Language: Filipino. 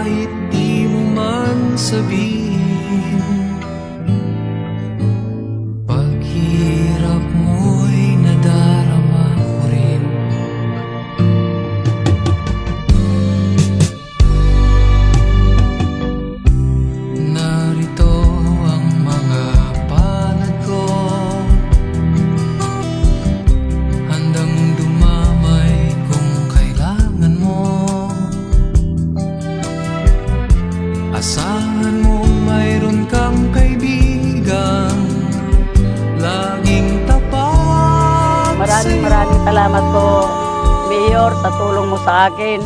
kahit di mo man sabihin. Paghirap mo'y nadarama ko rin. Narito ang mga palad ko, handang dumamay kung kailangan mo. Asahan mo mayroon kang kaibigan, laging tapat. Maraming salamat po, Mayor, sa tulong mo sa akin.